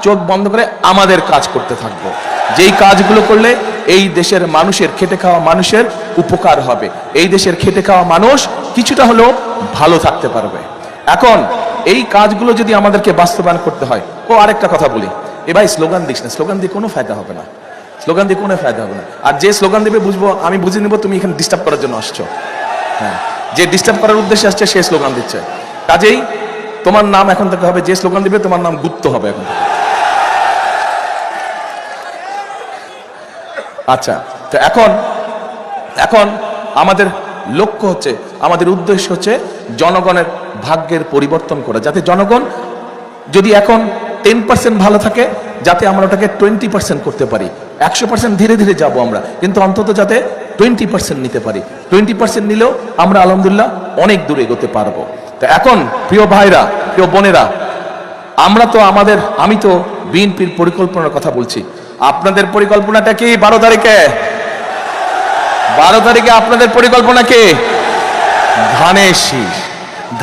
চোখ বন্ধ করে আমাদের কাজ করতে থাকবো, যেই কাজগুলো করলে এই দেশের মানুষের, খেটে খাওয়া মানুষের উপকার হবে, এই দেশের খেটে খাওয়া মানুষ কিছুটা হলেও ভালো থাকতে পারবে। এখন এই কাজগুলো যদি আমাদেরকে বাস্তবায়ন করতে হয়, আরেকটা কথা বলি, ভাই স্লোগান দিস না, স্লোগান দিয়ে কোনো ফায়দা হবে না, স্লোগান দিয়ে কোনো ফায়দা হবে না। আর যে স্লোগান দেবে বুঝবো, আমি বুঝে নেবো তুমি এখানে ডিস্টার্ব করার জন্য আসছো। হ্যাঁ, যে ডিস্টার্ব করার উদ্দেশ্যে আসছে সে স্লোগান দিচ্ছে। কাজেই তোমার নাম এখন থেকে হবে, যে স্লোগান দিবে তোমার নাম গুপ্ত হবে এখন। আচ্ছা, তো এখন আমাদের লক্ষ্য হচ্ছে, আমাদের উদ্দেশ্য হচ্ছে জনগণের ভাগ্যের পরিবর্তন করা, যাতে জনগণ যদি এখন 10% ভালো থাকে, যাতে আমরা ওটাকে 20% করতে পারি। 100% ধীরে ধীরে যাব আমরা, কিন্তু অন্তত যাতে 20% নিতে পারি। 20% নিলেও আমরা আলহামদুলিল্লাহ অনেক দূরে এগোতে পারবো। তো এখন প্রিয় ভাইরা, প্রিয় বোনেরা, আমি তো বিএনপির পরিকল্পনার কথা বলছি। আপনাদের পরিকল্পনাটা কি? 12 তারিখে আপনাদের পরিকল্পনা কি?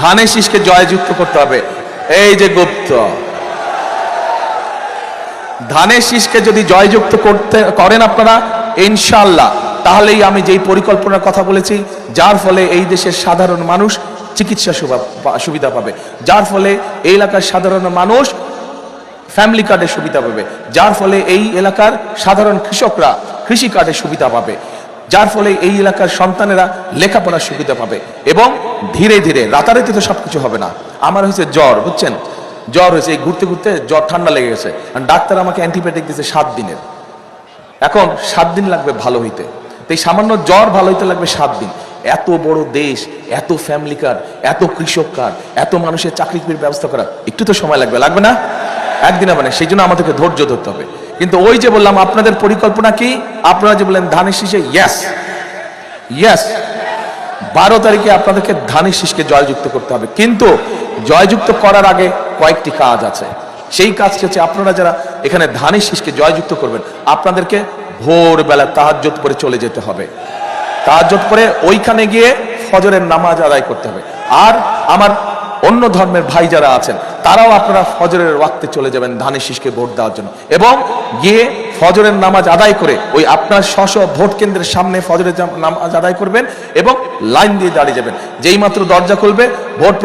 ধানের শীষকে জয়যুক্ত করতে হবে। এই যে গুপ্ত, ধানের শীষকে যদি জয়যুক্ত করেন আপনারা ইনশাআল্লাহ, তাহলেই আমি যেই পরিকল্পনার কথা বলেছি, যার ফলে এই দেশের সাধারণ মানুষ চিকিৎসা সুবিধা পাবে, যার ফলে এই এলাকার সাধারণ মানুষ ফ্যামিলি কার্ডের সুবিধা পাবে, যার ফলে এই এলাকার সাধারণ কৃষকরা কৃষি কার্ডের সুবিধা পাবে, যার ফলে এই এলাকার সন্তানেরা লেখাপড়ার সুবিধা পাবে। এবং ধীরে ধীরে, রাতারাতি তো সবকিছু হবে না। আমার হয়েছে জ্বর, বুঝছেন, জ্বর হয়েছে, ঘুরতে ঘুরতে জ্বর, ঠান্ডা লেগে গেছে, ডাক্তার আমাকে অ্যান্টিবায়োটিক দিয়েছে 7 দিনের। এখন 7 দিন লাগবে ভালো হইতে, তাই সামান্য জ্বর ভালো হইতে লাগবে 7 দিন। এত বড় দেশ, এত ফ্যামিলি কার্ড, এত কৃষক কার্ড, এত মানুষের চাকরির ব্যবস্থা করা একটু তো সময় লাগবে না? একদিনে মানে, সেই জন্য আমাদেরকে ধৈর্য ধরতে হবে। কিন্তু ওই যে বললাম আপনাদের পরিকল্পনা কি, আপনারা যে বললেন ধানের শীষে, ইয়েস 12 তারিখে আপনাদেরকে ধানের শীষকে জয়যুক্ত করতে হবে। কিন্তু জয়যুক্ত করার আগে কয়েকটি কাজ আছে। সেই কাজটি হচ্ছে, আপনারা যারা এখানে ধানের শীষকে জয়যুক্ত করবেন, আপনাদেরকে ভোরবেলা তাহাজ্জুদ পড়ে চলে যেতে হবে। তাহাজ্জুদ পড়ে ওইখানে গিয়ে ফজরের নামাজ আদায় করতে হবে। আর আমার অন্য ধর্মের ভাই যারা আছেন, তারাও আপনারা ফজরের ওয়াক্তে চলে যাবেন ধানের শীষকে ভোট দেওয়ার জন্য, এবং গিয়ে ফজরের নামাজ আদায় করে ওই আপনার স্ব ভোট কেন্দ্রের সামনে ফজরের নামাজ আদায় করবেন এবং লাইন দিয়ে দাঁড়িয়ে যাবেন। যেই মাত্র দরজা খুলবে, ভোট